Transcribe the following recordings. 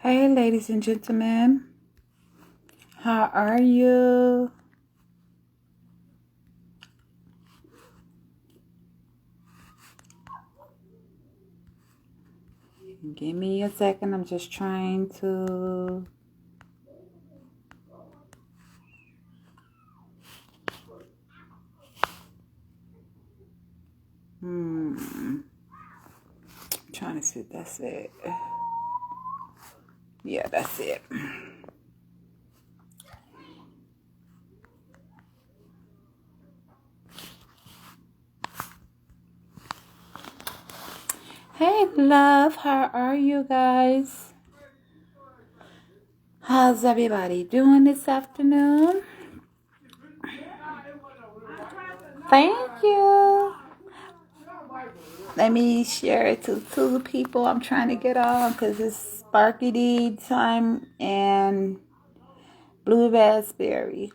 Hey, ladies and gentlemen, how are you? Give me a second. I'm just trying to. I'm trying to see if that's it. Yeah, that's it. Hey, love, how are you guys? How's everybody doing this afternoon? Thank you. Let me share it to two people I'm trying to get on because it's Sparky D time and Blue Raspberry.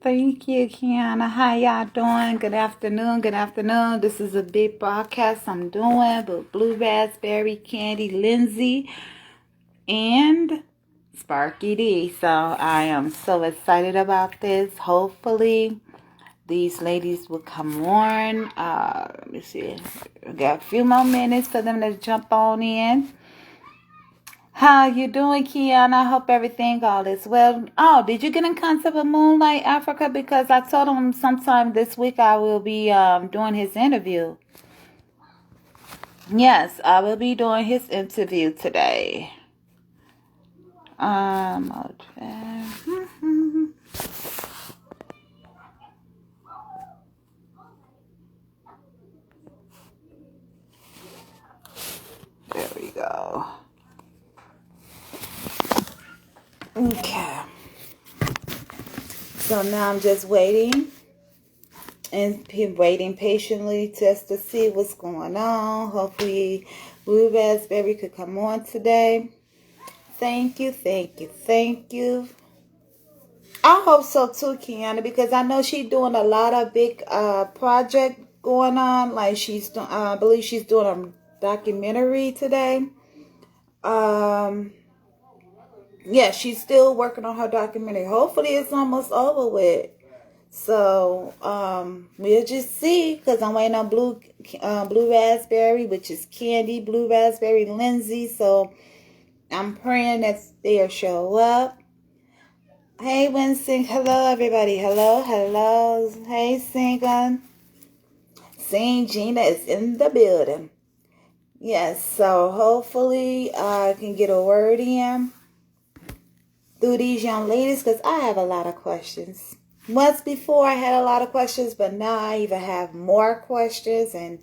Thank you, Kiana. How y'all doing? Good afternoon. Good afternoon. This is a big broadcast I'm doing with Blue Raspberry, Candy, Lindsay, and Sparky D. So I am so excited about this. Hopefully, these ladies will come on. Let me see. I got a few more minutes for them to jump on in. How you doing, Kiana? I hope everything all is well. Oh, did you get in contact with Moonlight Africa? Because I told him sometime this week I will be doing his interview. Yes, I will be doing his interview today. Okay. There we go. Okay. So now I'm just waiting and waiting patiently just to see what's going on. Hopefully Blue Raspberry could come on today. Thank you, thank you, thank you. I hope so too, Kiana, because I know she's doing a lot of big project going on. Like I believe she's doing a documentary today. Yeah, she's still working on her documentary. Hopefully, it's almost over with. So we'll just see, because I'm waiting on Blue Raspberry, which is Candy, Blue Raspberry, Lindsay. So I'm praying that they'll show up. Hey, Winston. Hello, everybody. Hello, hello. Hey, Singun. Sing Gina is in the building. Yes, so hopefully I can get a word in through these young ladies, because I have a lot of questions. Once before I had a lot of questions, but now I even have more questions. And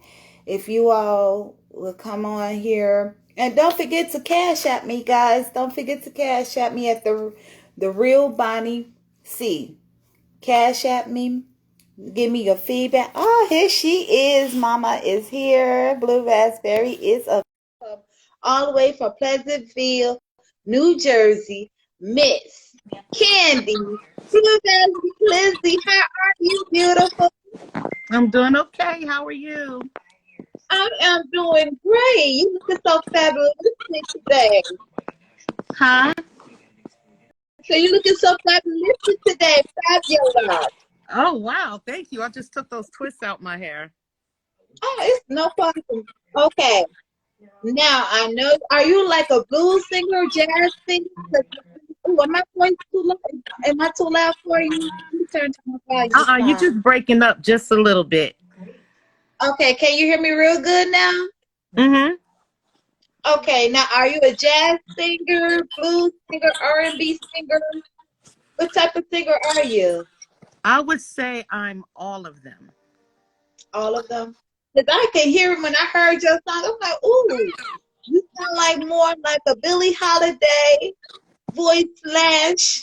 if you all will come on here, and don't forget to cash at me, guys. Don't forget to cash at me at the Real Bonnie C. Cash at me. Give me your feedback. Oh, here she is. Mama is here. Blue Raspberry is all the way from Pleasantville, New Jersey. Miss Candy. Blue Raspberry, Lindsay, how are you, beautiful? I'm doing okay. How are you? I am doing great. You look so fabulous today. Huh? So you looking so fabulous today. Fabulous. Oh, wow. Thank you. I just took those twists out my hair. Oh, it's no problem. Okay. Now I know. Are you like a blues singer, jazz singer? Oh, am I voice too loud? Am I too loud for you? Let me turn to my volume You're down. just breaking up just a little bit. Okay, can you hear me real good now? Mm-hmm. Okay, now are you a jazz singer, blues singer, R&B singer? What type of singer are you? I would say I'm all of them. All of them? Because I can hear it when I heard your song. I'm like, ooh, you sound like more like a Billie Holiday voice slash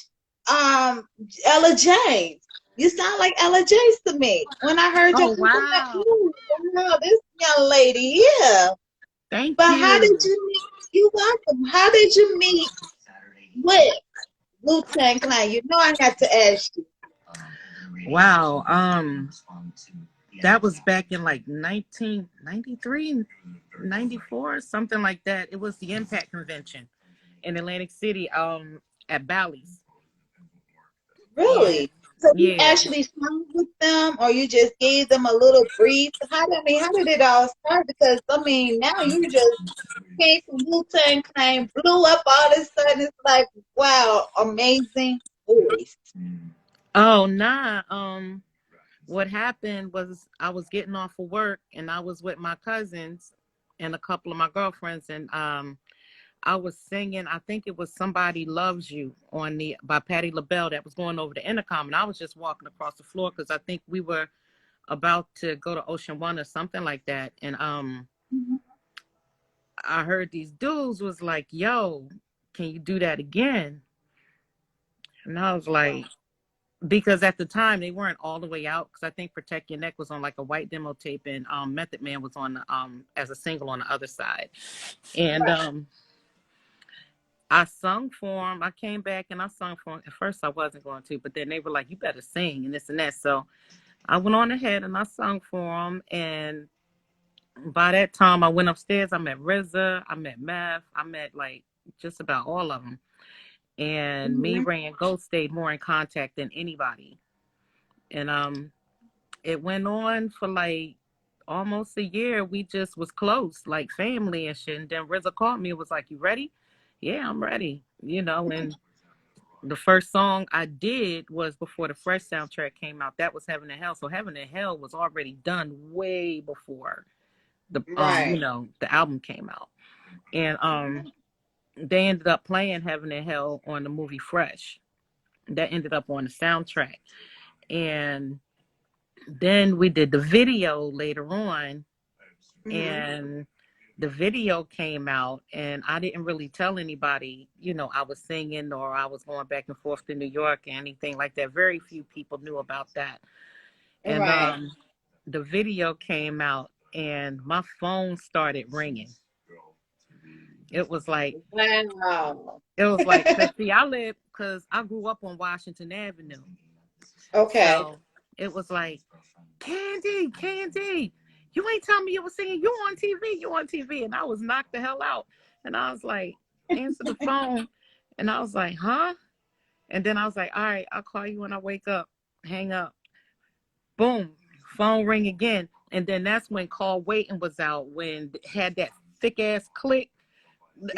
Ella James. You sound like Ella Jace to me. When I heard your Oh, voice, I'm like, wow. oh, wow, this young lady, yeah. Thank But how did you. you meet? You welcome. How did you meet with Wu-Tang Clan? You know I had to ask you. Wow. That was back in like 1993, 94, something like that. It was the Impact Convention in Atlantic City, at Bally's. And Really? So you yeah. actually sung with them, or you just gave them a little brief? How did it all start? Because I mean, now you just came from Wu-Tang Clan, blew up all of a sudden. It's like, wow, amazing voice. Oh, nah. What happened was I was getting off of work and I was with my cousins and a couple of my girlfriends, and I was singing, I think it was Somebody Loves You on the by Patti LaBelle that was going over the intercom, and I was just walking across the floor because I think we were about to go to Ocean One or something like that. And Mhm. I heard these dudes was like, yo, can you do that again? And I was like, because at the time they weren't all the way out, because I think Protect Your Neck was on like a white demo tape, and Method Man was on as a single on the other side. And Right. I sung for them. I came back and I sung for them. At first I wasn't going to, but then they were like, you better sing and this and that. So I went on ahead and I sung for them. And by that time I went upstairs. I met RZA, I met Meth, I met like just about all of them. And me, Mhm. Ray, and Ghost stayed more in contact than anybody. And it went on for like almost a year. We just was close, like family and shit. And then RZA called me and was like, you ready? Yeah, I'm ready. And the first song I did was before the Fresh soundtrack came out. That was Heaven and Hell. So Heaven and Hell was already done way before Right. the album came out. And they ended up playing Heaven and Hell on the movie Fresh. That ended up on the soundtrack. And then we did the video later on, Mhm. and the video came out, and I didn't really tell anybody, I was singing or I was going back and forth to New York or anything like that. Very few people knew about that. And Right. the video came out and my phone started ringing. It was like, Wow. cause see, cause I grew up on Washington Avenue. Okay. So it was like, Candy, you ain't telling me you were singing. You on TV. And I was knocked the hell out. And I was like, answer the phone. And I was like, huh? And then I was like, all right, I'll call you when I wake up. Hang up. Boom. Phone ring again. And then that's when Call Waiting was out, when it had that thick ass click.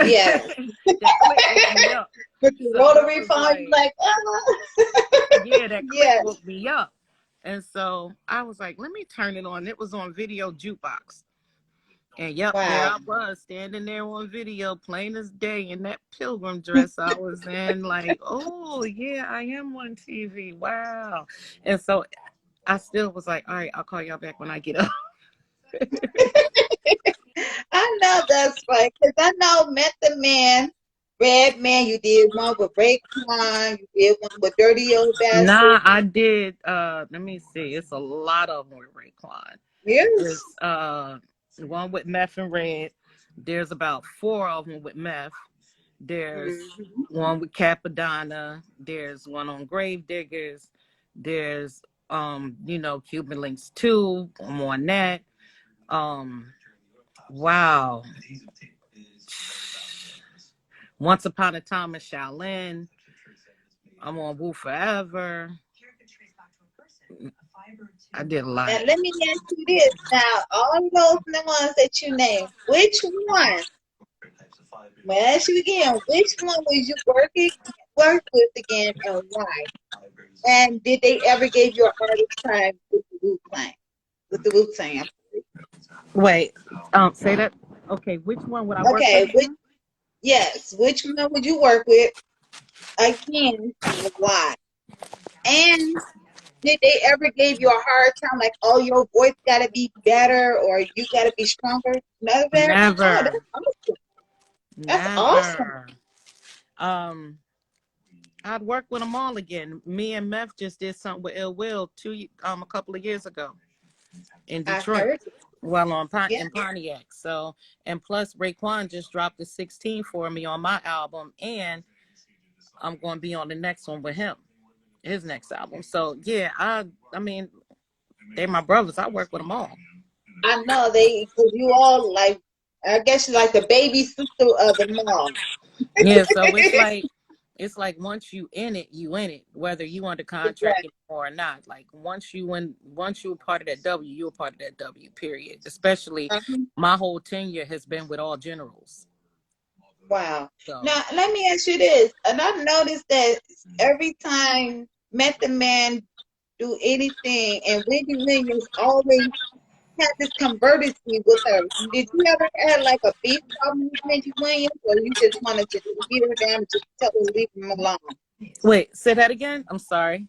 Yes. That click woke me up. With the So it rotary was phone, you like, like, yeah, that click yes. woke me up. And so I was like, let me turn it on. It was on video jukebox. And yep, there Wow. I was standing there on video, plain as day, in that pilgrim dress I was in. Like, oh yeah, I am on TV. Wow. And so I still was like, all right, I'll call y'all back when I get up. I know that's right. Because I know Method Man, Red Man, you did one with Raekwon, you did one with Dirty Old Bastard. Nah, I did. Let me see. It's a lot of them with Raekwon. There's Yes. one with Meth and Red. There's about four of them with Meth. There's Mhm. one with Capadonna. There's one on Grave Diggers. There's Cuban Links 2. I'm on that. Wow. Once Upon a Time in Shaolin. I'm on Woo Forever. I did a lot. Now let me ask you this. Now, all of those the ones that you named, which one? I'm gonna ask you again, which one was you work with again and why? And did they ever give you a hardest time with the Wu Tang? With the Wu Tang. Wait, say that. Okay, which one would I work with Okay, again? yes, which one would you work with again and why? And did they ever give you a hard time like, oh, your voice gotta be better or you gotta be stronger? None of that? Oh, that's Never. awesome. That's awesome. Never. Um, I'd work with them all again. Me and Meth just did something with Ill Will a couple of years ago in I Detroit. heard. Well, Yeah. in Pontiac. So, and plus Raekwon just dropped the 16 for me on my album, and I'm going to be on the next one with him, his next album. So yeah, I mean, they're my brothers. I work with them all. I know because you all like, I guess you're like the baby sister of them all. Yeah, so it's like once you in it, you in it, whether you under contract Exactly. anymore or not. Like once you a part of that W, you a part of that W. Period. Especially Uh-huh. my whole tenure has been with all generals. Wow. So Now, let me ask you this. And I've noticed that every time Method Man do anything, and Wendy Williams always had this controversy with her. Did you ever have like a beef problem with Wendy Williams, or you just wanted to just beat her down and just tell her to leave him alone? wait, say that again. I'm sorry.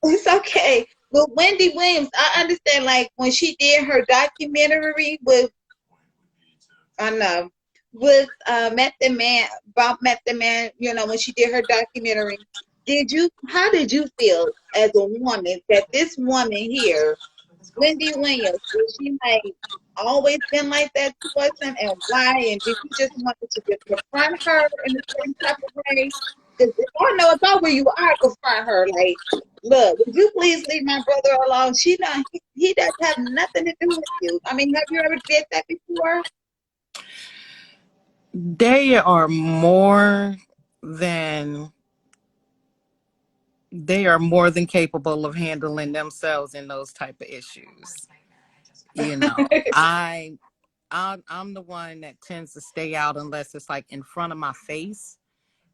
It's okay. With Wendy Williams, I understand like when she did her documentary with I know with Method Man about Method Man, when she did her documentary, how did you feel as a woman that this woman here, Wendy Williams, was she like always been like that towards him, and why? And did you just want to just confront her in a certain type of way? Because if I know if I were you, I'd confront her like, look, would you please leave my brother alone? She not he doesn't have nothing to do with you. I mean, have you ever did that before? They are more than they are more than capable of handling themselves in those type of issues. You know, I'm the one that tends to stay out unless it's like in front of my face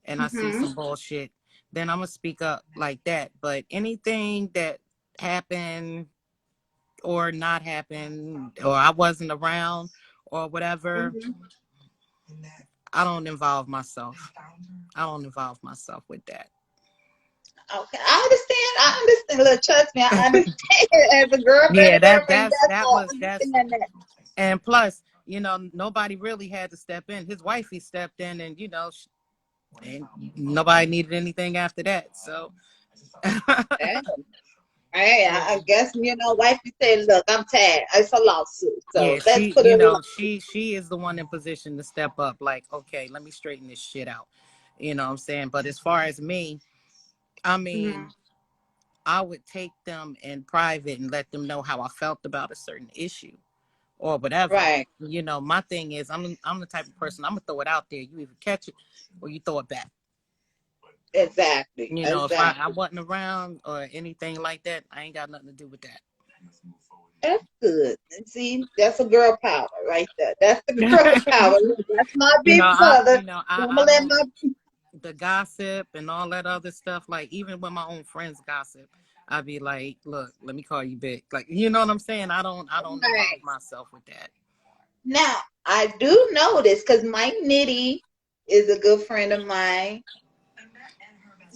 and I see Hmm. some bullshit. Then I'm gonna speak up like that. But anything that happened or not happened, or I wasn't around or whatever, Hmm. I don't involve myself. I don't involve myself with that. Okay, I understand. I understand. Look, trust me, I understand. As a girl, better Yeah, girlfriend, that's that all. was I that's understand that. and plus, nobody really had to step in. His wifey stepped in, and and nobody needed anything after that. So Yeah. I guess wifey said, "Look, I'm tired. It's a lawsuit, yeah, so let's put it along." she is the one in position to step up. Like, okay, let me straighten this shit out. You know what I'm saying? But as far as me, I Hmm. mean, I would take them in private and let them know how I felt about a certain issue or whatever. Right. My thing is I'm the type of person, I'm gonna throw it out there. You either catch it or you throw it back. Exactly. If I Exactly. wasn't around or anything like that, I ain't got nothing to do with That's good. And see, that's a girl power right there. That's the girl that. power. Look, that's my big brother. I'm gonna I let don't, my the gossip and all that other stuff, like even when my own friends gossip, I'd be like, look, let me call you big. Like, you know what I'm saying? I don't involve right. myself with that. Now I do know this because Mike Nitty is a good friend of mine.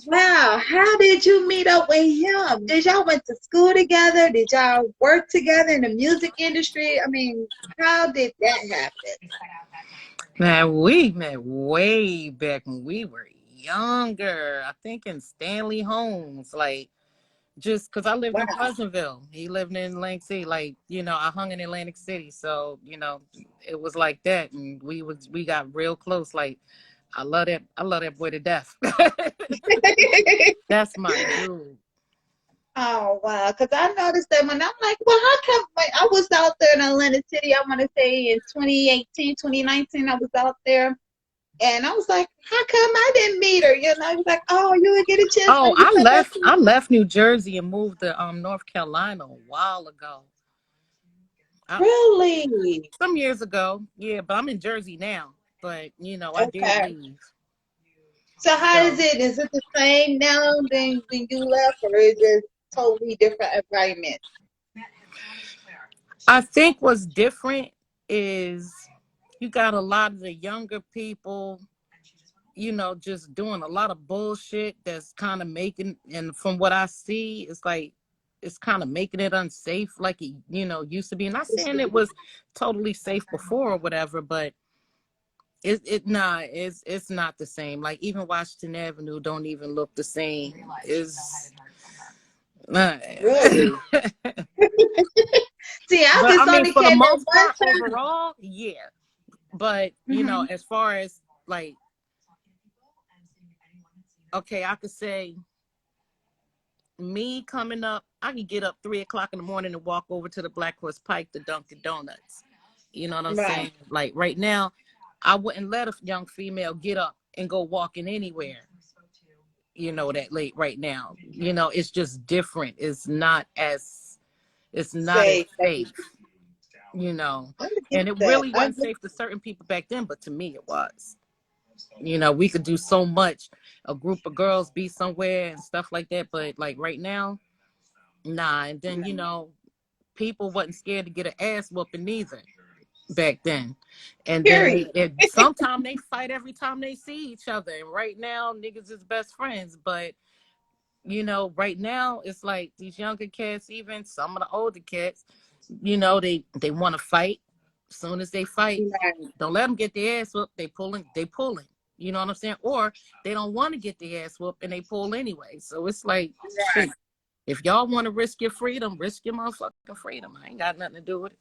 Wow, how did you meet up with him? Did y'all went to school together? Did y'all work together in the music industry? I mean, how did that happen? Now we met way back when we were younger. I think in Stanley Homes, like just because I lived in Wow, Pleasantville, he lived in Atlantic City. Like I hung in Atlantic City, so it was like that, and we got real close. Like I love that boy to death. That's my dude. oh wow, because I noticed that when I'm like, well, how come like, I was out there in Atlantic City, I want to say in 2018, 2019, I was out there. And I was like, how come I didn't meet her? I was like, oh, you would get a chance Oh, when you come back I to left New Jersey and moved to North Carolina a while ago. really? Some years ago, yeah, but I'm in Jersey now. But I did Okay. leave. So how is So it? Is it the same now than when you left, or is it totally different environment? I think what's different is you got a lot of the younger people, just doing a lot of bullshit that's kind of making, and from what I see, it's like it's kind of making it unsafe like it, used to be. Not saying it was totally safe before or whatever, but it's not the same. Like even Washington Avenue don't even look the same. Really? See, I But I just mean, only for the came there most one part, time. overall, yeah. But Mm-hmm. as far as like, okay, I could say me coming up, I could get up 3 o'clock in the morning and walk over to the Black Horse Pike to Dunkin' Donuts. You know what I'm Right. saying? Like right now, I wouldn't let a young female get up and go walking anywhere. That late right now. It's just different. It's not as Say, safe. You know, I get and it that. really I wasn't get safe to certain people back then, but to me it was. We could do so much. A group of girls be somewhere and stuff like that, but like right now, nah. And then people wasn't scared to get an ass whooping either back then. And then period. sometimes they fight every time they see each other. And right now, niggas is best friends. But right now it's like these younger cats, even some of the older cats, they want to fight. As soon as they fight, Right. don't let them get their ass whooped. They pulling. You know what I'm saying? Or they don't want to get their ass whooped and they pull anyway. So it's like, Right. shoot, if y'all want to risk your freedom, risk your motherfucking freedom. I ain't got nothing to do with it.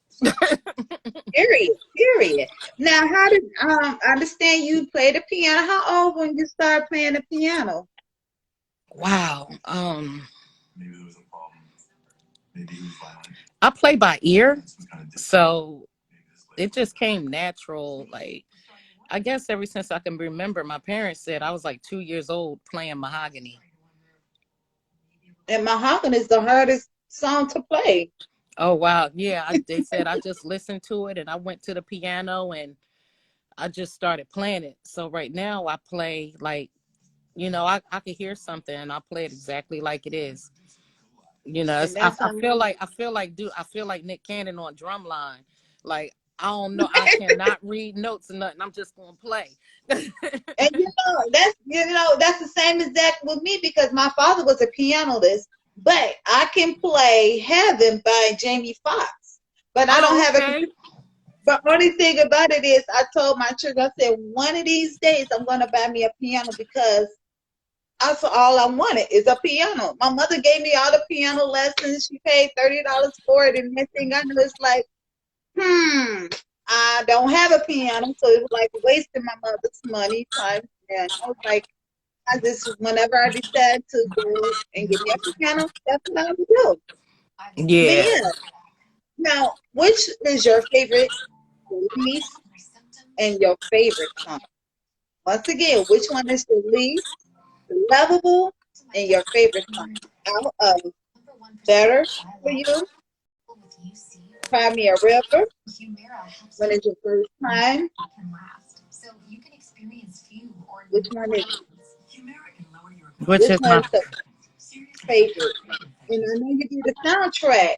Period. Period. Now, how did I understand you play the piano? How old when you started playing the piano? Wow. I play by ear, so it just came natural. Like I guess ever since I can remember, my parents said I was like 2 years old playing mahogany. And mahogany is the hardest song to play. Oh wow, yeah. They said I just listened to it and I went to the piano and I just started playing it. So right now I play like I could hear something and I play it exactly like it is. And I, that's I how feel like I feel like Nick Cannon on Drumline. Like I don't know, I cannot read notes or nothing. I'm just gonna play. and that's the same exact with me because my father was a pianist, but I can play Heaven by Jamie Foxx. But I don't Oh, have a okay. but only thing about it is I told my children, I said, one of these days I'm gonna buy me a piano because that's all I wanted is a piano. My mother gave me all the piano lessons. She paid $30 for it, and next thing I know, it's like, I don't have a piano, so it was like wasting my mother's money, time, and I was like, I just whenever I decide to go and get me a piano, that's what I would do. But Yeah. yeah, now which is your favorite release and your favorite song? Once again, which one is the least, the lovable, and your favorite song? Out of Better for You, Cry Me a River, When Is Your First Time? Which one is it? Which Which is one my is the favorite? And I know you did a soundtrack.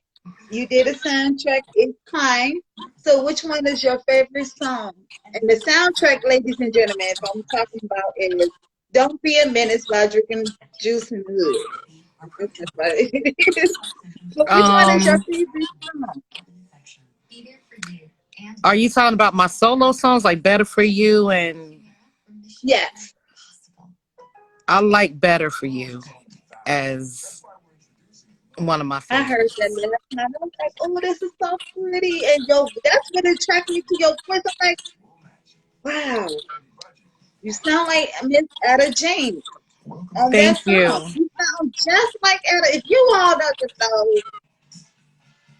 You did a soundtrack in time. So which one is your favorite song? And the soundtrack, ladies and gentlemen, if I'm talking about is Don't Be a Menace by Drinking Juice in the Hood. That's what it is. So which one is your um favorite song? are you talking about my solo songs like Better for You? And Yes. I like Better for You as one of my I heard that favorites. last night. I was like, oh, this is so pretty. And yo, that's what attracted me to your voice. I'm like, wow, you sound like Miss Etta James on that Thank song. you. You sound just like Etta. If you all doesn't know,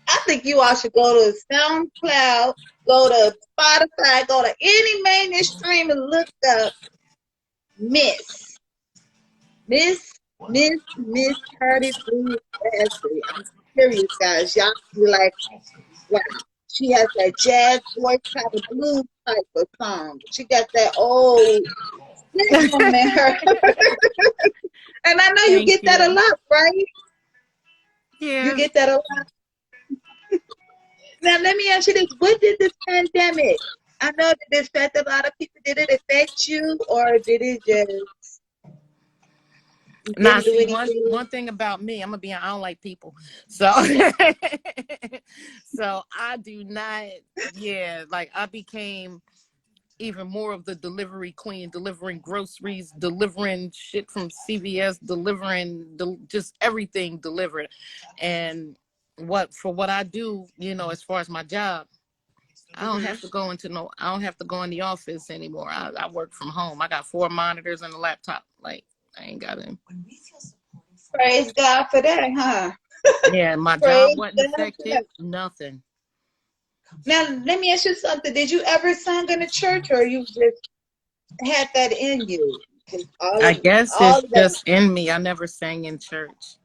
I think you all should go to SoundCloud, go to Spotify, go to any mainstream and look up Miss, Miss Cardi Blue Ashley. I'm serious, guys. Y'all be like, wow. She has that jazz voice, kind of blues type of song. She got that old Black woman in her. And I know you Thank get that a you. lot, right? You Yeah. get that a lot. Now, let me ask you this. What did this pandemic? I know that this affected a lot of people. Did it affect you or did it just Now, didn't do see, anything? one thing about me, I'm gonna be. I don't like people, so so I do not. Yeah, like I became. even more of the delivery queen, delivering groceries, delivering shit from CVS, delivering just everything delivered. And what I do, as far as my job, I don't have to go I don't have to go in the office anymore. I work from home. I got 4 monitors and a laptop. Like, I ain't got it. Praise God for that, huh? Yeah, my job Praise wasn't God for affected. that. Nothing. Now, let me ask you something. Did you ever sing in a church, or you just had that in you? 'Cause I guess all it's of that, just in me. I never sang in church.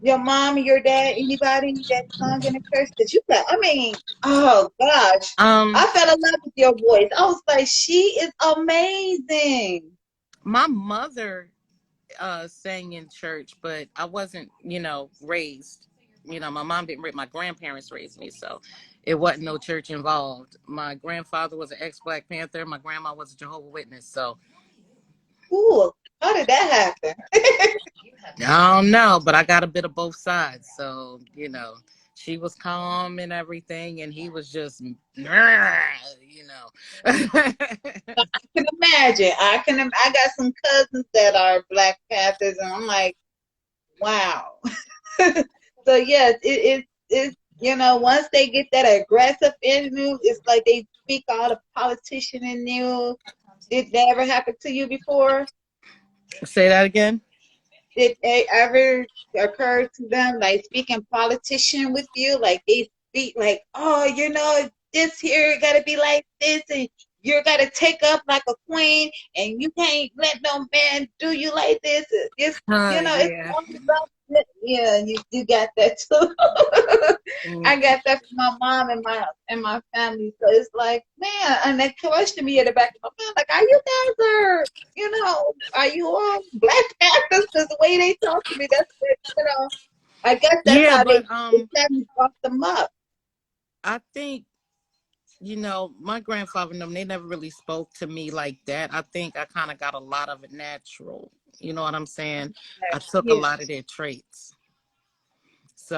your mom, your dad, anybody that sung in the church, did you? I mean, oh gosh, Um, I fell in love with your voice. I was like, she is amazing. my mother sang in church, but I wasn't, raised. My mom didn't raise, my grandparents raised me, so it wasn't no church involved. My grandfather was an ex-Black Panther. My grandma was a Jehovah Witness. So Cool. How did that happen? I don't know, but I got a bit of both sides. So, she was calm and everything, and he was just, Can imagine. I got some cousins that are Black Panthers, and I'm like, wow. So yes, it once they get that aggressive in you, it's like they speak all the politician in you. Did that ever happen to you before? Say that again. Did it ever occur to them like speaking politician with you? Like they speak like, oh, this here gotta be like this, and you gotta take up like a queen, and you can't let no man do you like this. It's Yeah. all about it. Yeah, you got that too. Mm. I got that from my mom and my family. So it's like, man, and they question me at the back of my mind, like, are you guys are you all Black Panthers? Because the way they talk to me, that's I guess that's Yeah, how but they family brought them up. I think my grandfather and them, they never really spoke to me like that. I think I kind of got a lot of it natural. You know what I'm saying? I took a Yeah, lot of their traits.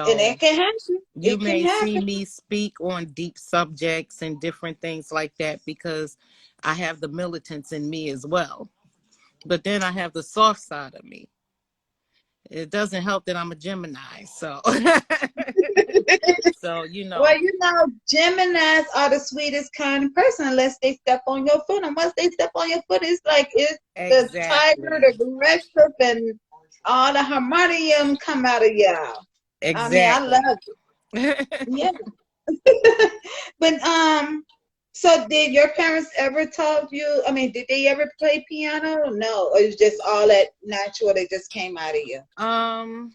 and So it can happen. you It can may see happen. me speak on deep subjects and different things like that because I have the militants in me as well. But then I have the soft side of me. It doesn't help that I'm a Gemini. So, so Well, Geminis are the sweetest kind of person unless they step on your foot. And once they step on your foot, it's the tiger, exactly. the aggressive, and all the harmonium come out of y'all. I mean, I Exactly. love it. Yeah. But so did your parents ever taught you? I mean, did they ever play piano? No, or it's just all that natural that just came out of you. um,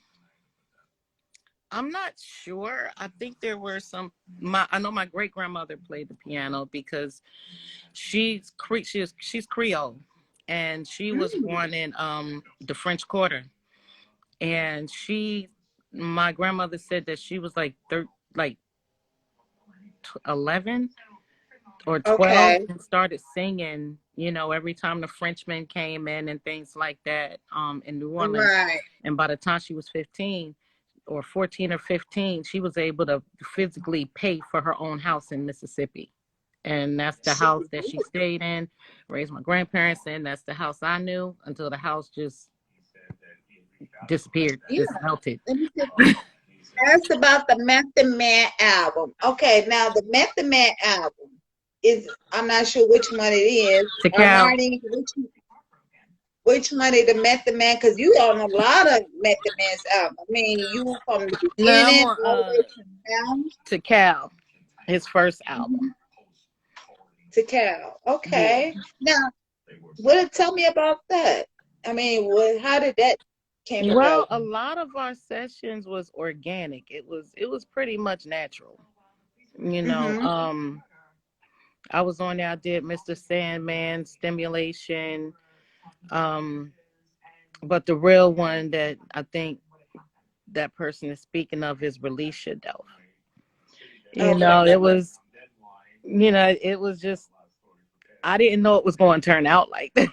I'm not sure. I think there were I know my great grandmother played the piano because she's Creole, and she was Mm, born in the French Quarter, and my grandmother said that she was like 11 or 12 okay. and started singing, every time the Frenchmen came in and things like that, in New Orleans. Right. And by the time she was 15 or 14 or 15, she was able to physically pay for her own house in Mississippi. And that's the She house was that she good. stayed in, raised my grandparents in. That's the house I knew until the house just disappeared, Yeah. just melted. Let me ask about the Method Man album. Okay, now the Method Man album I'm not sure which one it is. To Cal. Armani, which one is the Method Man? Because you on a lot of Method Man's album. I mean, you from the No, I'm beginning on all the way to now. To Cal, his first album. Mhm. To Cal. Yeah. Okay. Now, tell me about that? I mean, how did that came Well, about? a lot of our sessions was organic. It was pretty much natural. You know, Mm-hmm. um, I was on there. I did Mr. Sandman, Stimulation, um, but the real one that I think that person is speaking of is Release Yourself. Okay. It was just I didn't know it was going to turn out like that.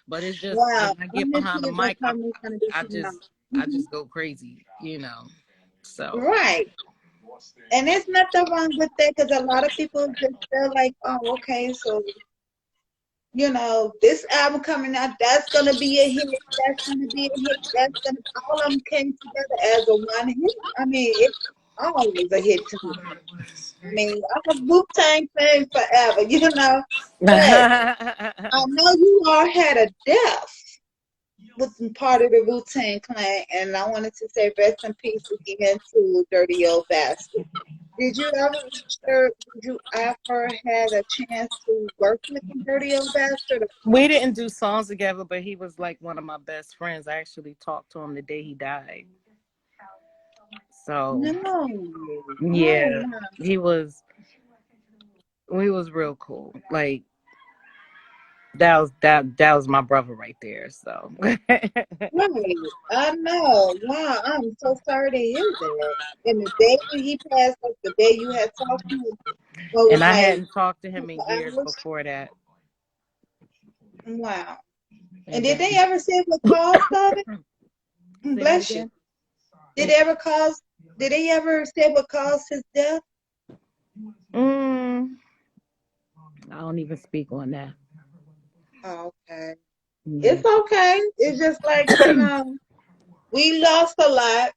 But it's just when Wow. I I'm get gonna behind see the if that's mic, something that's gonna be I coming out. just I Mhm. just go crazy. So Right. And there's nothing wrong with that because a lot of people just feel like, oh, okay, so this album coming out, that's gonna be a hit, that's gonna be a hit, that's gonna all of them came together as a one hit. I mean, it's always a hit to me. I mean, I'm a Wu-Tang fan forever, but I know you all had a death with part of the Wu-Tang Clan, and I wanted to say rest in peace again to Dirty Old Bastard. Did you ever had a chance to work with the Dirty Old Bastard? We didn't do songs together, but he was like one of my best friends. I actually talked to him the day he died. So No. Oh yeah, wow. he was we was real cool. Like that was my brother right there. So Right. I know. Wow. I'm so sorry to hear that. And the day when he passed, like the day you had talked to him, what and was I like hadn't talked to a him couple in years hours? before that. Wow. And And did then they ever say what caused of it? say that Bless you. again. Did they ever cause? Did they ever say what caused his death? Mm, I don't even speak on that. Oh, okay. Yeah. It's okay. It's just like, we lost a lot,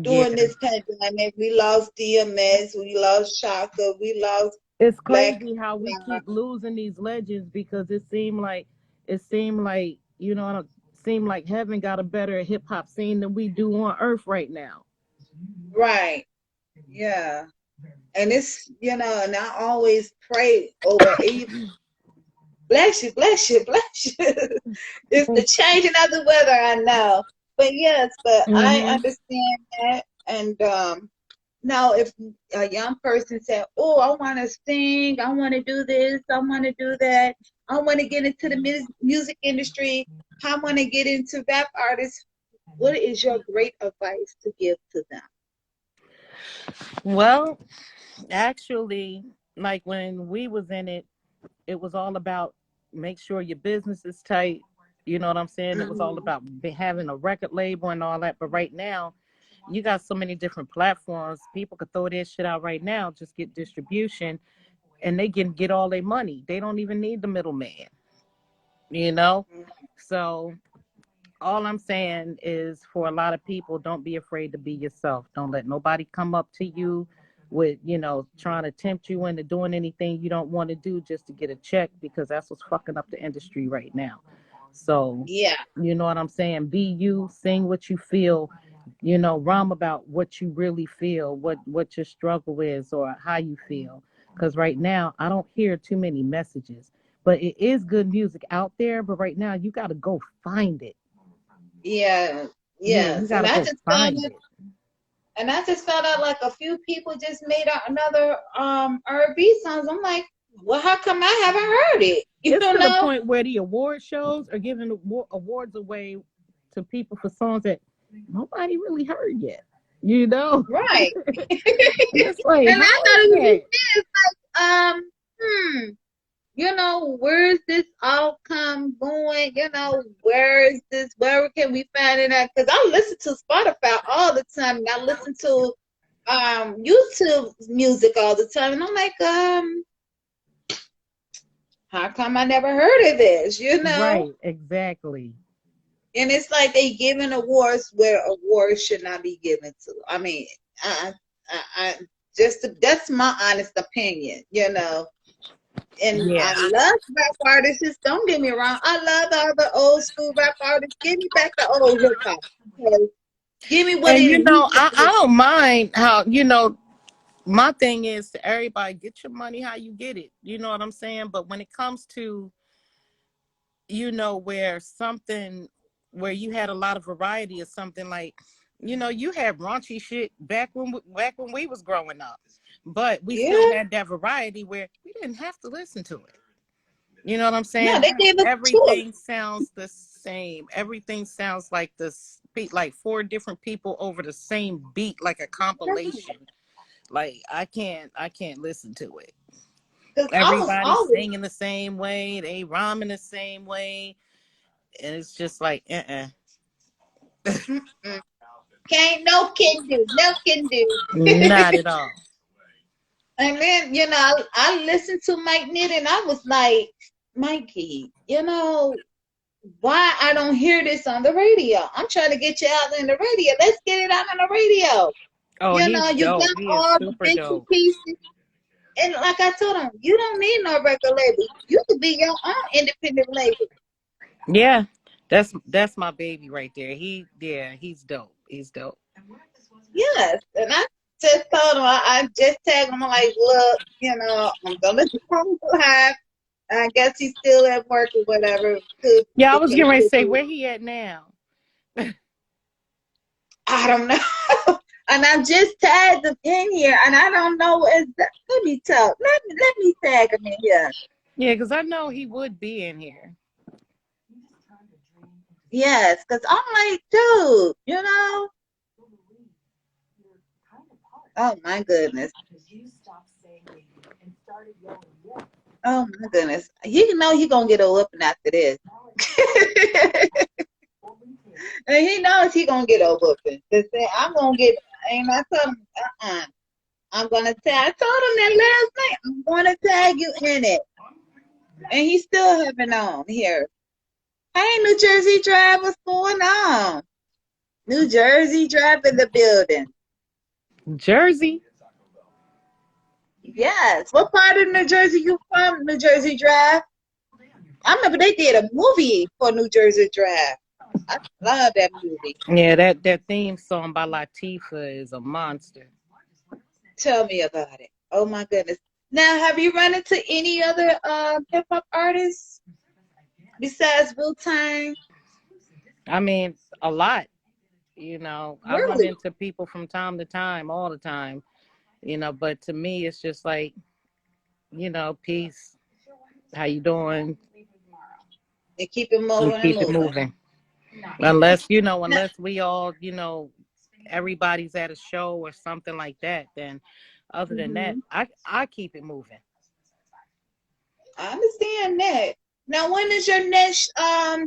Yeah. during this pandemic. We lost DMS, we lost Shaka, we lost It's Black. crazy how we keep losing these legends because it seemed like it seemed like heaven got a better hip hop scene than we do on earth right now. Right. Yeah. And and I always pray over even bless you, bless you, bless you. It's the changing of the weather, I know. But yes, but I Hmm. understand that. And now if a young person said, oh, I want to sing, I want to do this, I want to do that, I want to get into the music industry, I want to get into rap artists, what is your great advice to give to them? Well, actually, like when we was in it, it was all about make sure your business is tight. You know what I'm saying? It was all Mhm. about having a record label and all that. But right now, you got so many different platforms. People could throw their shit out right now, just get distribution, and they can get all their money. They don't even need the middleman. You know? So all I'm saying is for a lot of people, don't be afraid to be yourself. Don't let nobody come up to you with, trying to tempt you into doing anything you don't want to do just to get a check because that's what's fucking up the industry right now. So, Yeah, you know what I'm saying? Be you, sing what you feel, rhyme about what you really feel, what your struggle is or how you feel. Because right now, I don't hear too many messages, but it is good music out there. But right now, you got to go find it. yeah, Yeah, you yes. gotta go find it. And I just found out like a few people just made another R&B songs. I'm like, well, how come I haven't heard it? You It's to the know? point where the award shows are giving awards away to people for songs that nobody really heard yet. You know, Right. and it's like, And how I thought is it was that? just hmm, where's this outcome going? Where is this? Where can we find it at? Because I listen to Spotify all the time, and I listen to YouTube music all the time, and I'm like, how come I never heard of this? Right, exactly. And it's like they giving awards where awards should not be given to. I mean, I that's my honest opinion. And I Yeah, love rap artists. Just don't get me wrong. I love all the old school rap artists. Give me back the old hip hop. Okay? Give me what and it used to I be. don't mind how my thing is to everybody get your money how you get it. You know what I'm saying? But when it comes to where something where you had a lot of variety or something like, you had raunchy shit back when we was growing up, but we still Yeah. had that variety where we didn't have to listen to it. You know what I'm No, saying? they Now gave us a choice. everything sounds the same. Everything sounds like this beat, like four different people over the same beat, like a compilation. Like I can't listen to it. Because I was Everybody always singing the same way, they rhyming the same way, and it's just like mm-mm. Can't no can do. No can do. Not at all. And then, I listened to Mike Nitt and I was like, Mikey, why I don't hear this on the radio? I'm trying to get you out in the radio. Let's get it out on the radio. Oh, he's You dope. got He is all the super bits and dope. pieces. And like I told him, you don't need no record label. You could be your own independent label. Yeah, that's my baby right there. He's dope. He's dope. Yes. And I just told him, I just tagged him, I'm like, look, I'm going to come live. I guess he's still at work or whatever. Yeah, I was getting ready to say where he at now. I don't know. And I just tagged him in here, and I don't know let me talk. Let me tag him in here. Yeah, because I know he would be in here. Yes, because I'm like, dude, oh my goodness. Oh my goodness. He gonna get a whooping after this. And he knows he gonna get a whooping. I'm gonna get, and I told him, I'm gonna tag. I told him that last night. I'm gonna tag you in it. And he still haven't on here. Hey, New Jersey Drive, what's going on? New Jersey Drive in the building. Jersey? Yes. What part of New Jersey you from, New Jersey Drive? I remember they did a movie for New Jersey Drive. I love that movie. Yeah, that theme song by Latifah is a monster. Tell me about it. Oh my goodness. Now, have you run into any other hip hop artists besides Wu-Tang? I mean, a lot. I run Really? into people from time to time, all the time. But to me, it's just like, peace. How you doing? And keep it moving And keep it moving. Unless we all, everybody's at a show or something like that, then other than that, I keep it moving. I understand that. Now, when is your next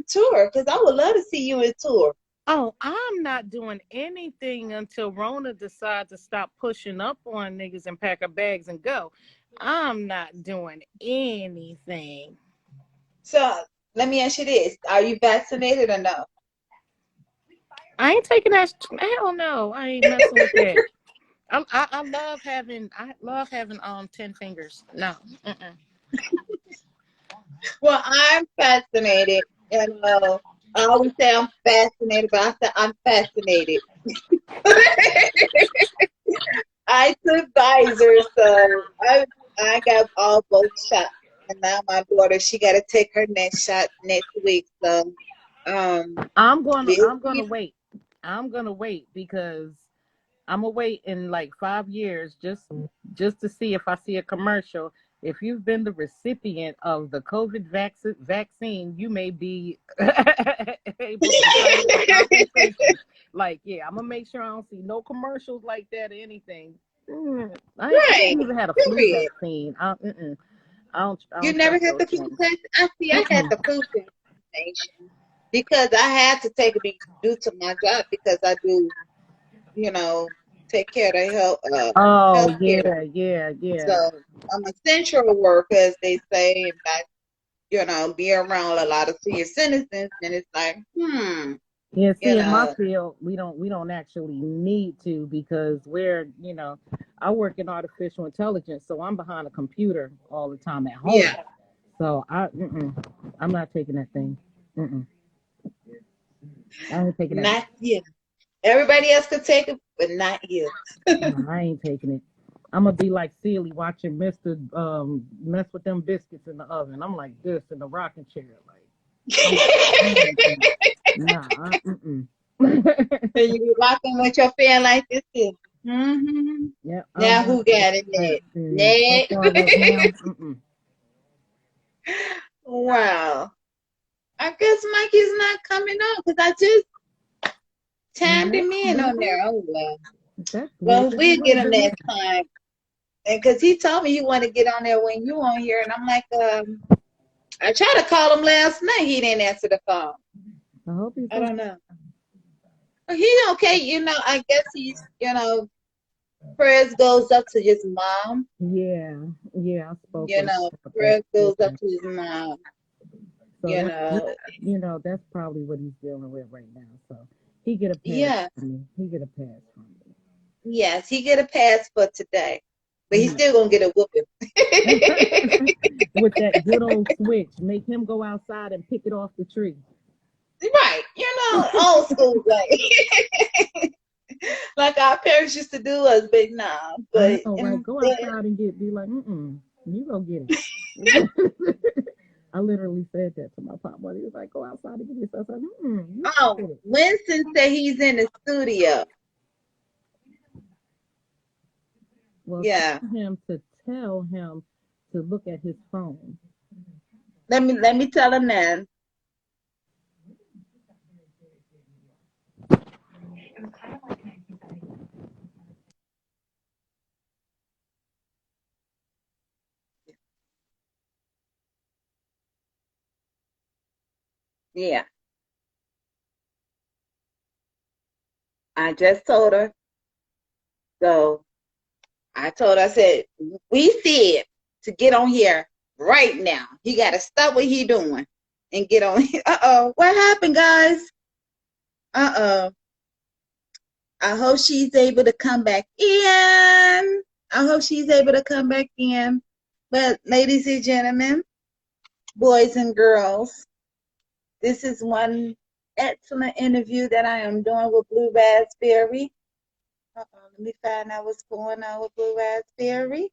tour? Because I would love to see you in tour. Oh, I'm not doing anything until Rona decides to stop pushing up on niggas and pack our bags and go. I'm not doing anything. So let me ask you this: are you vaccinated or no? I ain't taking that. Hell no, I ain't messing with that. I love having 10 fingers. No. Well, I'm fascinated, and I always say I'm fascinated, but I say I'm fascinated. I took Pfizer, so I got both shots, and now my daughter, she got to take her next shot next week. So I'm gonna wait. I'm gonna wait because I'm gonna wait in like 5 years just to see if I see a commercial. If you've been the recipient of the COVID vaccine, you may be able to like, yeah, I'm gonna make sure I don't see no commercials like that or anything. I ain't even had a flu vaccine. I don't You never had the flu vaccine? I had the flu vaccination because I had to take it due to my job because I do, take care of the health. Healthcare. Yeah. So I'm essential worker, as they say, and I, be around a lot of senior citizens, and it's like, Yeah, see, in my field, we don't actually need to because I work in artificial intelligence, so I'm behind a computer all the time at home. Yeah. So I'm not taking that thing. I ain't taking that. Not you. Everybody else could take it, but not you. No, I ain't taking it. I'm gonna be like Celie watching Mr. Mess with them biscuits in the oven. I'm like this in the rocking chair, like. Nah. So you be rocking with your fan like this too. Yeah. Now who got it next? Wow. I guess Mikey's not coming on because I just tagged him in on there. Oh well. Well, we'll get him next time. And because he told me you want to get on there when you on here, and I'm like, I tried to call him last night. He didn't answer the phone. I hope he's. I don't know. He okay, I guess he's, prayers goes up to his mom. Yeah, I spoke with him about that. Prayers goes up to his mom, So that's probably what he's dealing with right now. So he get a pass Yeah, from me. He get a pass from me. yes, he get a pass for today. But he's Mhm. still gonna get a whooping. With that good old switch, make him go outside and pick it off the tree. Right, old school way. Like our parents used to do us, but nah. I But know, right? Go instead, outside and be like, you go get it. I literally said that to my pop, but he was like, go outside and get it. So I was like, you go oh, get it. Winston said he's in the studio. Well, Yeah. tell him to look at his phone. Let me tell him then. Yeah. I just told her. So I said, we said to get on here right now. He got to stop what he doing and get on. Uh-oh. What happened, guys? Uh-oh. I hope she's able to come back in. I hope she's able to come back in. But ladies and gentlemen, boys and girls, this is one excellent interview that I am doing with Blue Raspberry. Let me find out what's going on with Blue Raspberry.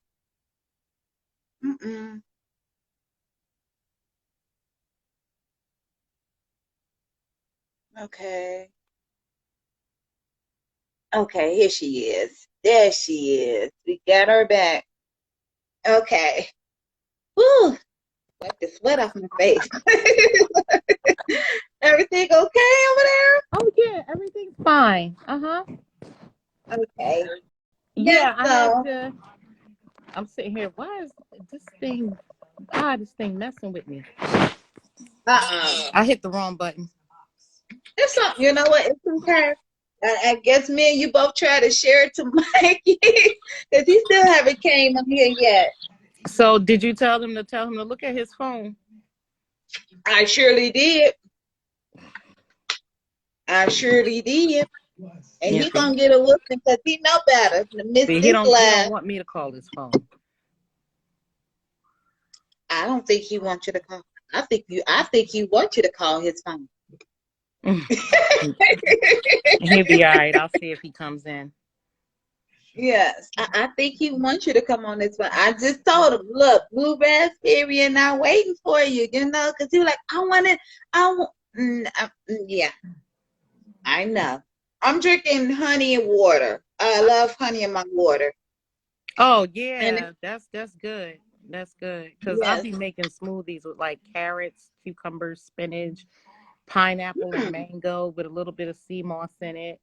Mm-mm. Okay. Okay, here she is. There she is. We got her back. Okay. Whew. Wipe the sweat off my face. Everything okay over there? Oh yeah, everything's fine. Uh-huh. Okay. Yes, Yeah, I had so to. I'm sitting here. Why is this thing messing with me? uh-uh. I hit the wrong button. It's something, you know what? It's okay. I guess me and you both try to share it to Mikey because he still haven't came up here yet. So did you tell him to look at his phone? I surely did. I surely did. And Yeah. he gonna get a whooping because he know better to miss See, this he don't live. want me to call his phone. I don't think he wants you to call. I think he wants you to call his phone. He'll be all right. I'll see if he comes in. Yes, I think he wants you to come on this one. I just told him, look, Blue Raspberry and I'm waiting for you, because he was like, I want it. Yeah, I know. I'm drinking honey and water. I love honey in my water. Oh And yeah, that's good. That's good because I'll yes, be making smoothies with like carrots, cucumbers, spinach, pineapple, and hmm, mango with a little bit of sea moss in it.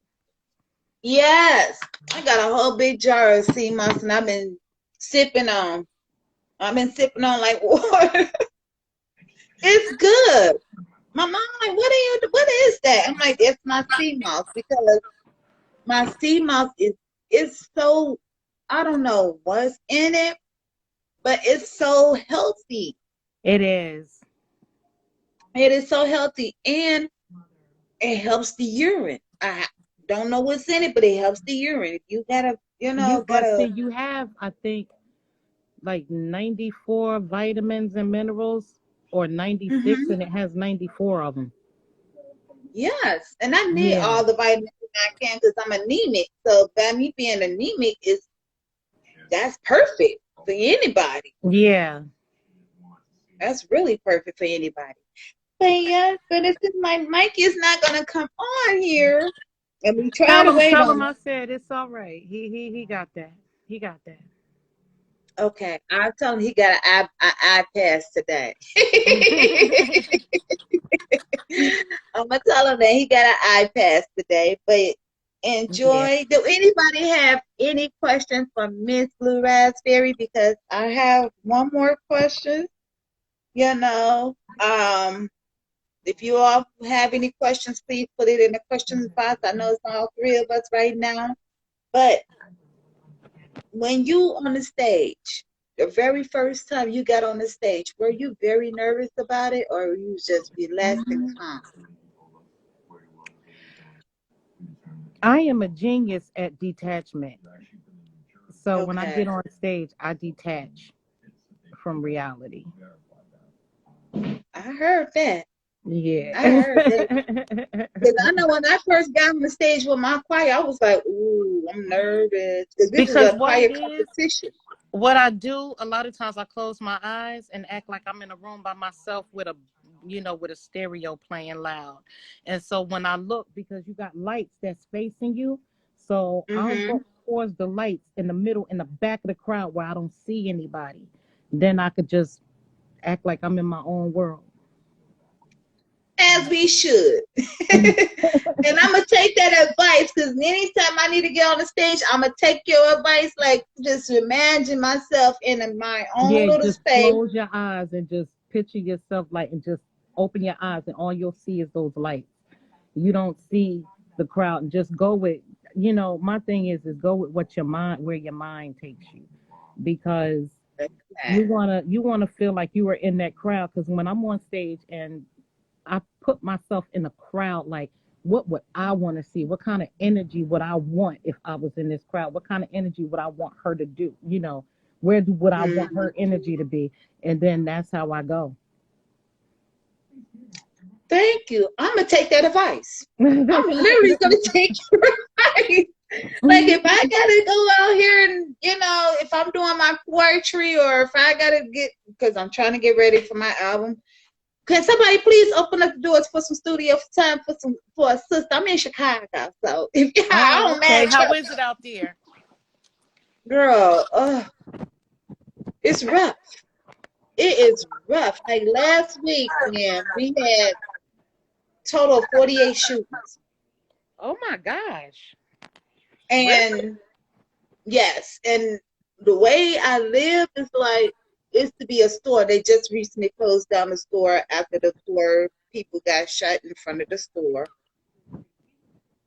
yes, I got a whole big jar of sea moss, and sipping on. I've been sipping on like water. It's good. My mom like, what is that? I'm like, it's my sea moss because my sea moss is so, I don't know what's in it, but it's so healthy. It is. It is so healthy and it helps the urine. I don't know what's in it, but it helps the urine. You gotta, But see, gotta. you have, I think, like 94 vitamins and minerals, or 96, Hmm. and it has 94 of them. Yes, and I need Yeah. all the vitamins I can because I'm anemic. So by me being anemic that's perfect for anybody. Yeah. That's really perfect for anybody. But yeah, but if my mic is not gonna come on here, and we try to wait Tell on him I it. said it's all right. He got that. He got that. Okay, I'll tell him he got an iPass today. I'm gonna tell him that he got an iPass today. But Yeah. enjoy. Do anybody have any questions for Miss Blue Raspberry? Because I have one more question. You know, um, If you all have any questions, please put it in the questions box. I know it's all three of us right now, but when you on the stage, the very first time you got on the stage, were you very nervous about it, or were you just relaxed and calm? I am a genius at detachment. So when I Okay, get on stage, I detach from reality. I heard that. Yeah. I heard that. Because I know when I first got on the stage with my choir, I was like, ooh, I'm nervous. Because this is Because a what choir it is, competition. what I do a lot of times, I close my eyes and act like I'm in a room by myself with a, with a stereo playing loud. And so when I look, because you got lights that's facing you, so I'll Mm-hmm. go towards the lights in the middle, in the back of the crowd where I don't see anybody. Then I could just act like I'm in my own world. As we should. And I'm gonna take that advice, because anytime I need to get on the stage, I'm gonna take your advice. Like, just imagine myself in my own Yeah, little just space. close your eyes and just picture yourself like, and just open your eyes, and all you'll see is those lights. You don't see the crowd, and just go with, my thing is go with what your mind, where your mind takes you, because you want to feel like you were in that crowd. Because when I'm on stage and I put myself in a crowd, like, what would I want to see? What kind of energy would I want if I was in this crowd? What kind of energy would I want her to do? Would I want Mhm. her energy to be? And then that's how I go. Thank you. I'm gonna take that advice. I'm literally gonna take your advice. Like, if I gotta go out here and if I'm doing my poetry, or if I gotta get, because I'm trying to get ready for my album. Can somebody please open up the doors for some studio time for a sister? I'm in Chicago, so if I Oh, don't okay. mind How trouble, is it out there? girl, it's rough. It is rough. Like last week, man, we had total of 48 shootings, Oh my gosh. Really? and yes, and the way I live is like it's to be a store. They just recently closed down the store after the four people got shot in front of the store.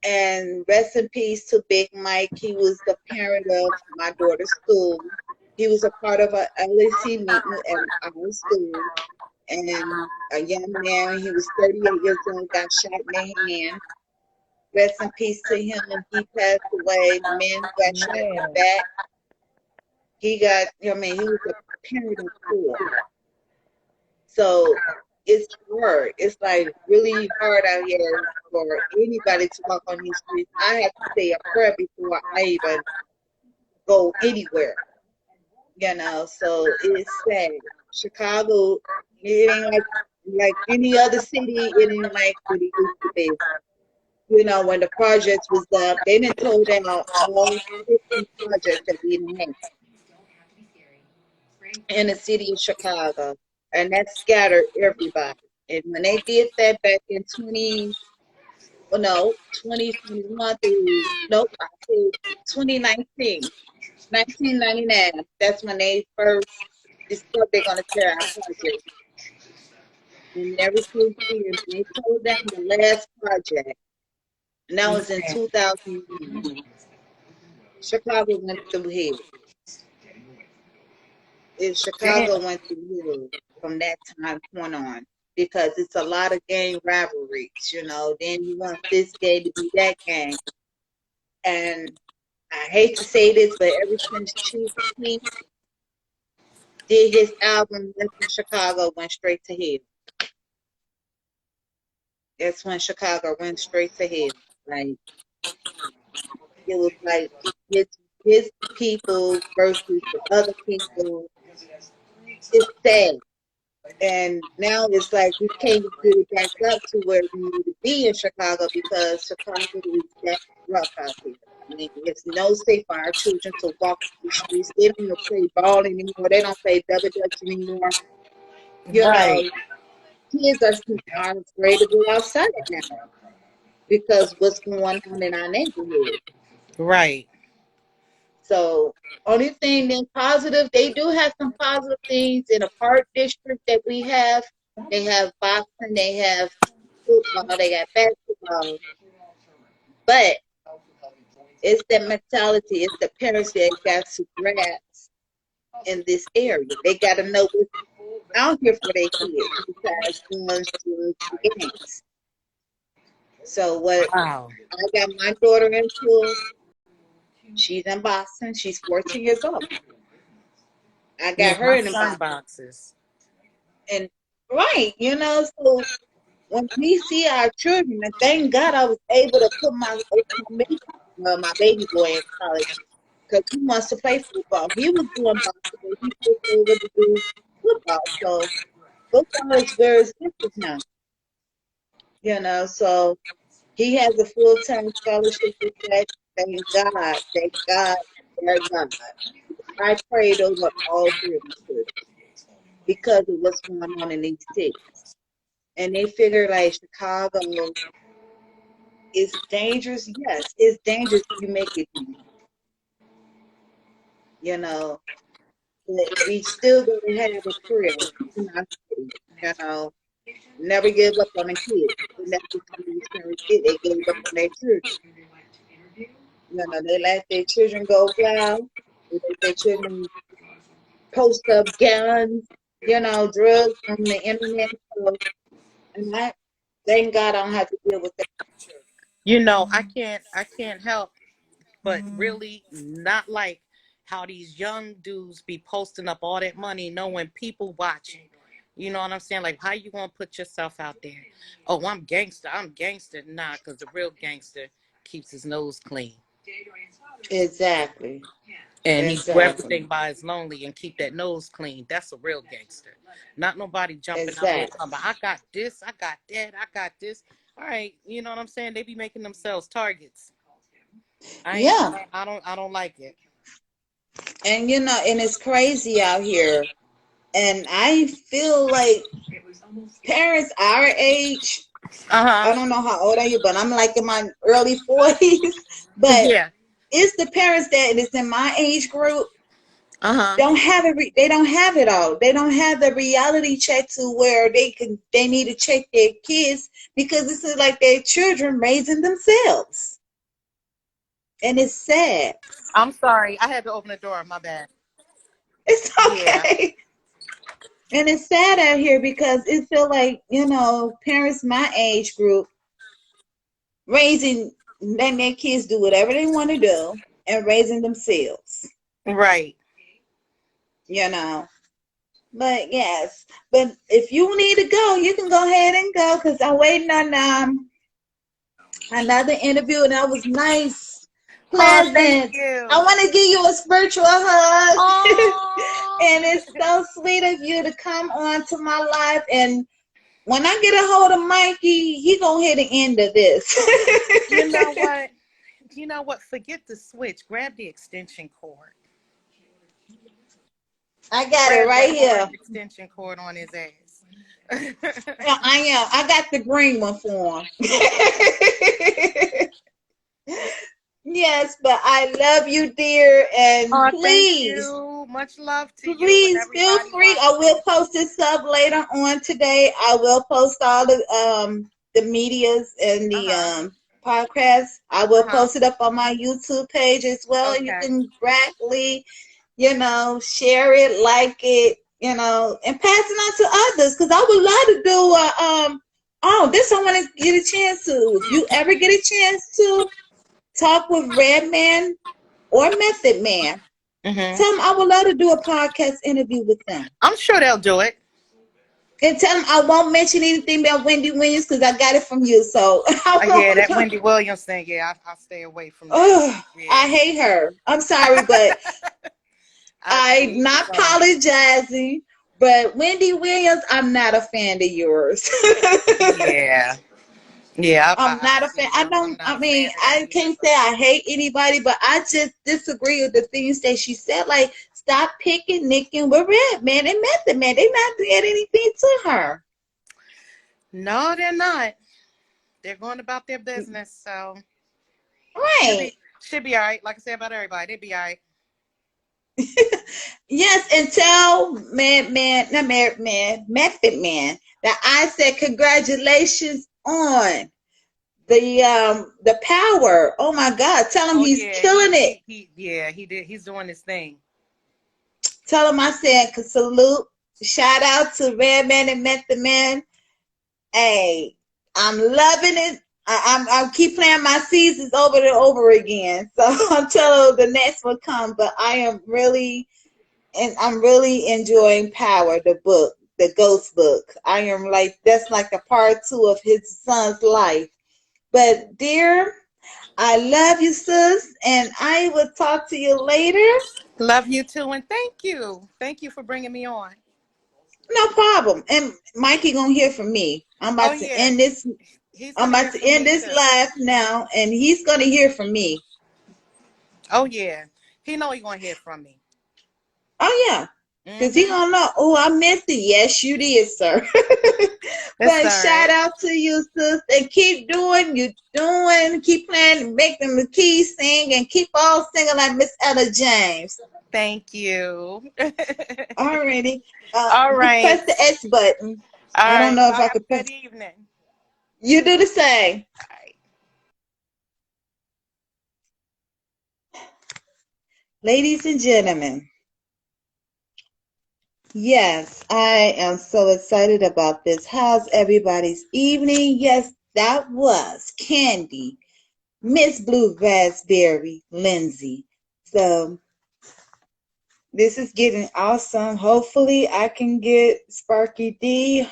And rest in peace to Big Mike. He was the parent of my daughter's school. He was a part of a LAC meeting at our school. And a young man, he was 38 years old, got shot in the hand. Rest in peace to him. He passed away. The man who got shot in the Yeah. back, he was a parent of four. So it's hard. It's like really hard out here for anybody to walk on these streets. I have to say a prayer before I even go anywhere, So it's sad. Chicago, it ain't like any other city. It ain't like what it used to be. When the projects was up, they didn't tore down all 50 projects that we didn't have in the city of Chicago, and that scattered everybody. And when they did that back in 2021 through, nope, I said 2019, 1999, that's when they first discovered they're going to tear our project. And never since then, they tore down the last project, and that was in Yeah. 2001. Chicago went through hell. Chicago Damn. went through hell from that time point on, because it's a lot of gang rivalries. Then you want this gang to be that gang. And I hate to say this, but ever since Chief Keef did his album, that's when Chicago went straight to hell. That's when Chicago went straight to hell. Like, it was like his his people versus the other people. It's sad. And now it's like we can't get it back up to where we need to be in Chicago, because Chicago is that rough out here. I mean, it's no safe for our children to walk the streets. They don't even play ball anymore. They don't play double dutch anymore. You Right. know, kids are afraid to go outside now because what's going on in our neighborhood. Right. So, only thing then positive, they do have some positive things in a park district that we have. They have boxing, they have football, they got basketball, but it's the mentality, it's the parents that got to grasp in this area. They got to know what's out here for their kids besides going to the games. So what Wow. I got my daughter into, she's in Boston. She's 14 years old. I Yeah, got her my in the son Boston. boxes. And right, so when we see our children, and thank God I was able to put my baby boy in college because he wants to play football. He was doing basketball. He switched over to do football. So football is very simple now, so he has a full-time scholarship with that. Thank God. Thank God. Thank God. I prayed over all three of my children because of what's going on in these cities. And they figure like Chicago is dangerous. Yes, it's dangerous if you make it dangerous, you know. But we still gotta have a prayer in our city, you know. Never give up on the kids. And that's what some of these parents did. They gave up on their children. They let their children go wild. They let their children post up guns, drugs on the internet. So, and I thank God I don't have to deal with that. I can't help but really not like how these young dudes be posting up all that money knowing people watching. You know what I'm saying? Like, how you gonna put yourself out there? Oh, I'm gangster. I'm gangster. Nah, because the real gangster keeps his nose clean. Exactly. And he do everything Exactly. by his lonely and keep that nose clean. That's a real gangster. Not nobody jumping out there Exactly. talking about, I got this, I got that, I got this. All right, you know what I'm saying? They be making themselves targets. Yeah. I don't like it. And and it's crazy out here. And I feel like parents our age, Uh-huh. I don't know how old are you, but I'm like in my early 40s. But Yeah. it's the parents that is in my age group Uh-huh. don't have it. They don't have it all. They don't have the reality check to where they need to check their kids because this is like their children raising themselves, and it's sad. I'm sorry. I had to open the door. My bad. It's Yeah. okay. And it's sad out here because it feel like, parents my age group raising, letting their kids do whatever they want to do and raising themselves, Right. you know. But yes, but if you need to go, you can go ahead and go because I'm waiting on another interview and that was nice, Oh, thank pleasant. I you. want to give you a spiritual hug. Oh. And it's so sweet of you to come on to my life. And when I get a hold of Mikey, he gonna hit the end of this. You know what? You know what? Forget the switch. Grab the extension cord. I got it Grab right that orange here. extension cord on his ass. Yeah, I am. I got the green one for him. Yes, but I love you, dear, and Oh, thank please, you. Much love to you and please feel everybody free. I will watching. post this up later on today. I will post all the medias and Uh the huh. podcasts. I will Uh huh. post it up on my YouTube page as well. You Okay. can practically, share it, like it, and pass it on to others. Because I would love to do oh, this I want to get a chance to. If you ever get a chance to talk with Redman or Method Man, Mhm. tell them I would love to do a podcast interview with them. I'm sure they'll do it. And tell them I won't mention anything about Wendy Williams because I got it from you. So I Yeah, won't. that Wendy Williams thing. Yeah, I'll stay away from that. Oh, I Yeah. hate her. I'm sorry, but I to I'm each his not own. apologizing. But Wendy Williams, I'm not a fan of yours. Yeah. Yeah, I'm I not a fan. feel you. I'm not I a mean, fan of that I either, can't say but I hate anybody, but I just disagree with the things that she said. Like, stop picking, nicking with Redman and Method Man. They not doing anything to her. no, they're not. They're going about their business, so should Right. be should be all right. Like I said about everybody, they'd be all right. Yes, and tell not Method Man, that I said congratulations on. The power. Oh my God. Tell him Oh he's yeah, killing it. he did. He's doing his thing. Tell him I said salute. Shout out to Redman and Method Man. Hey, I'm loving it. I keep playing my seasons over and over again. So until the next one comes. But I'm really enjoying Power, the book, the ghost book. I am like, that's like a part 2 of his son's life. But dear, I love you, sis, and I will talk to you later. Love you too, and thank you. Thank you for bringing me on. No problem. And Mikey gonna hear from me. Oh yeah, he's I'm gonna about hear to from end me this too. live now, and he's gonna hear from me. Oh yeah, he know he gonna hear from me. Oh yeah. Cause he Mm-hmm. gonna know, oh, I missed it. Yes, you did, sir. That's But all shout right. out to you, sis, and keep doing you doing, keep playing, make them the keys sing, and keep all singing like Miss Ella James. Thank you. Alrighty. All You right. press the S button. All I don't right. know if Y'all I have could a press. good evening. You do the same. All right. Ladies and gentlemen, yes, I am so excited about this. How's everybody's evening? Yes, that was Candy, Miss Blue Raspberry, Lindsay. So this is getting awesome. Hopefully I can get Sparky D.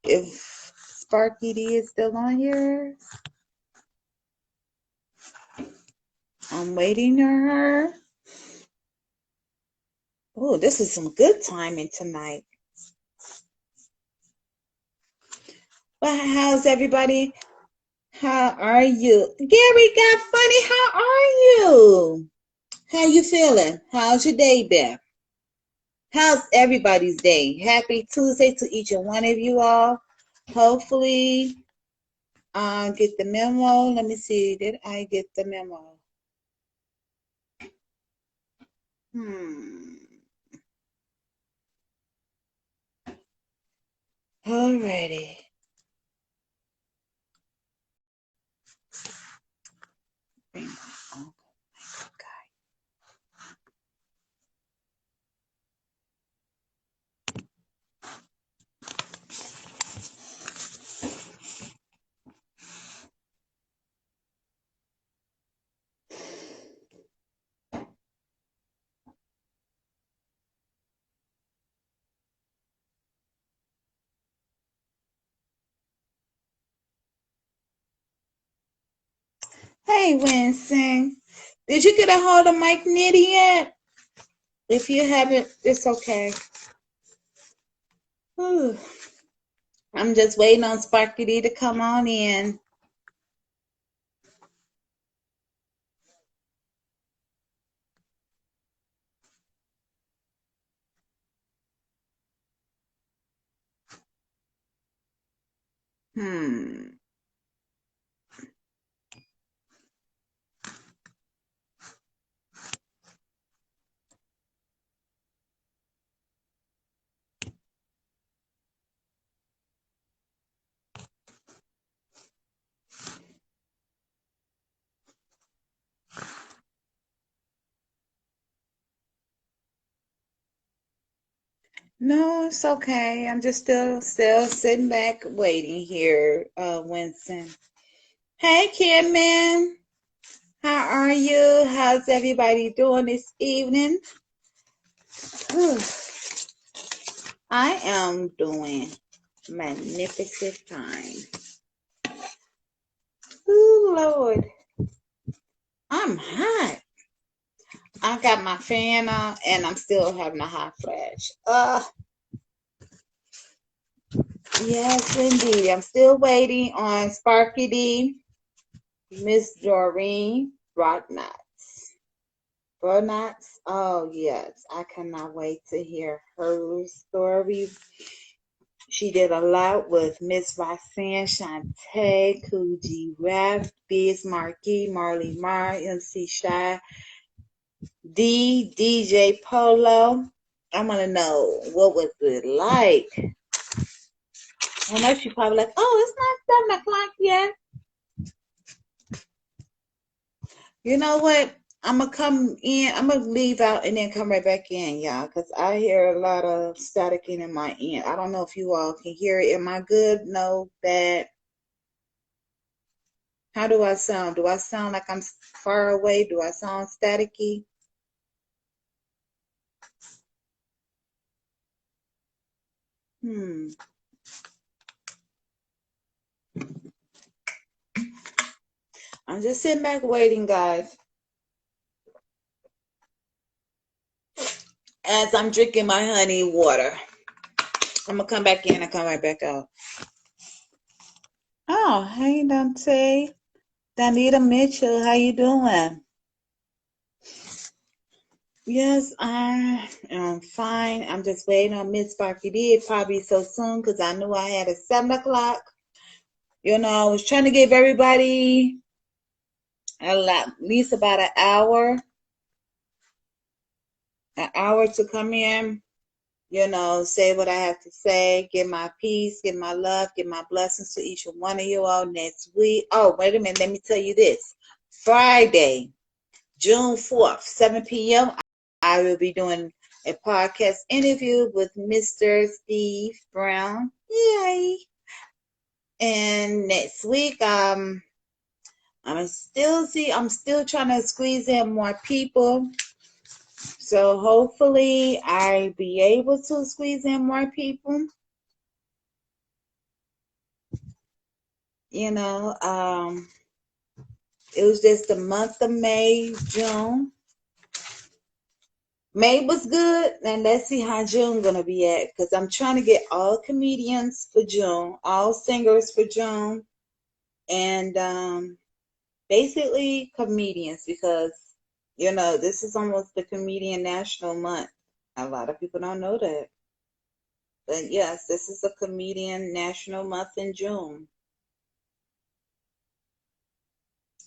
If Sparky D is still on here, I'm waiting on her. Oh, this is some good timing tonight. Well, how's everybody? How are you? Gary got funny. How are you? How you feeling? How's your day been? How's everybody's day? Happy Tuesday to each and one of you all. Hopefully, get the memo. Let me see. Did I get the memo? Alrighty. Hey, Winston. Did you get a hold of Mike Nitty yet? If you haven't, it's okay. Whew. I'm just waiting on Sparky D to come on in. No, it's okay. I'm just still sitting back waiting here, Winston. Hey, Kid Man. How are you? How's everybody doing this evening? Whew. I am doing magnificent time. Ooh, Lord. I'm hot. I got my fan on and I'm still having a hot flash. Yes, indeed. I'm still waiting on Sparky D, Miss Doreen Brocknuts. Brocknuts? Oh, yes. I cannot wait to hear her story. She did a lot with Miss Roxanne, Shantae, Coogee Rap, Biz Marquis, Marley Marr, MC Shy, DJ Polo. I want to know, what was it like I know she probably like, oh, it's not 7 o'clock yet. You know what? I'm gonna come in. I'm gonna leave out and then come right back in, y'all, because I hear a lot of staticking in my end. I don't know if you all can hear it. Am I good? No, bad. How do I sound? Do I sound like I'm far away? Do I sound staticky? I'm just sitting back waiting, guys. As I'm drinking my honey water. I'm gonna come back in and come right back out. Oh, hey Dante. Danita Mitchell, how you doing? Yes, I am fine. I'm just waiting on Miss Sparky D. Probably so soon because I knew I had a 7 o'clock. You know, I was trying to give everybody at least about an hour to come in. You know, say what I have to say, give my peace, give my love, give my blessings to each one of you all next week. Oh, wait a minute. Let me tell you this. Friday, June 4th, 7 p.m., I will be doing a podcast interview with Mr. Steve Brown. Yay. And next week, I'm still trying to squeeze in more people. So hopefully I'll be able to squeeze in more people. You know, it was just the month of May, June. May was good, and let's see how June gonna be at, because I'm trying to get all comedians for June, all singers for June, and basically comedians, because you know this is almost the Comedian National Month. A lot of people don't know that, but yes, this is a Comedian National Month in June.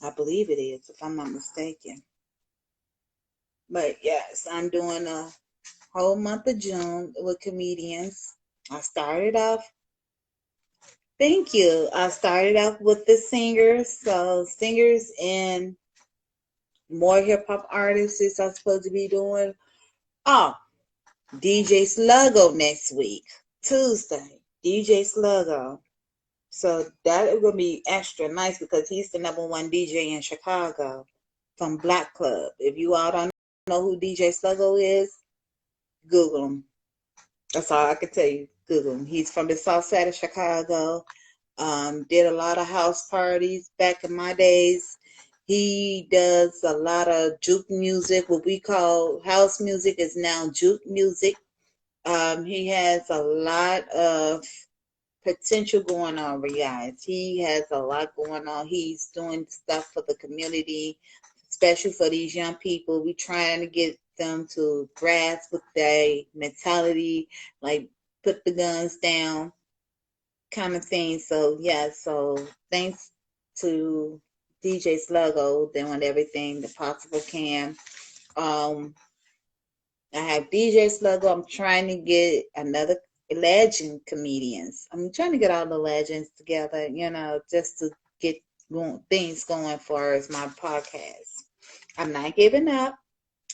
I believe it is, if I'm not mistaken. But yes, I'm doing a whole month of June with comedians. I started off, thank you. I started off with the singers. So singers and more hip hop artists I'm supposed to be doing. Oh, DJ Sluggo next week, Tuesday. DJ Sluggo. So that is gonna be extra nice because he's the #1 DJ in Chicago from Black Club. If you all don't know who DJ Sluggo is, Google him. That's all I can tell you. Google him. He's from the south side of Chicago. Did a lot of house parties back in my days. He does a lot of juke music. What we call house music is now juke music. He has a lot of potential going on, guys. He has a lot going on. He's doing stuff for the community, especially for these young people. We trying to get them to grasp with their mentality, like put the guns down kind of thing. So yeah, so thanks to DJ Sluggo doing everything that possible can. I have DJ Sluggo. I'm trying to get another legend comedians. I'm trying to get all the legends together, you know, just to get things going for as my podcast. I'm not giving up.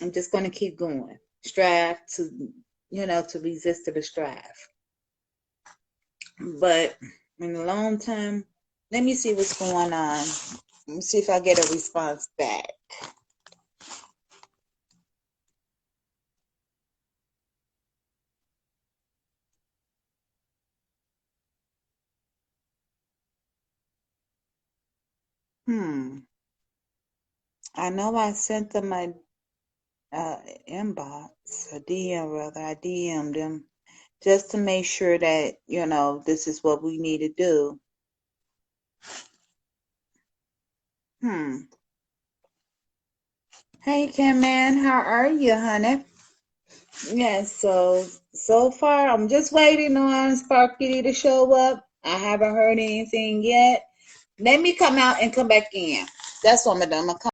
I'm just going to keep going. Strive to, you know, to resist to the strive. But in the long term, let me see what's going on. Let me see if I get a response back. I know I sent them a inbox, a DM rather. I DM'd them just to make sure that, you know, this is what we need to do. Hey, Kim Man, how are you, honey? Yes, so far I'm just waiting on Sparky to show up. I haven't heard anything yet. Let me come out and come back in. That's what I'm gonna do. I'm gonna come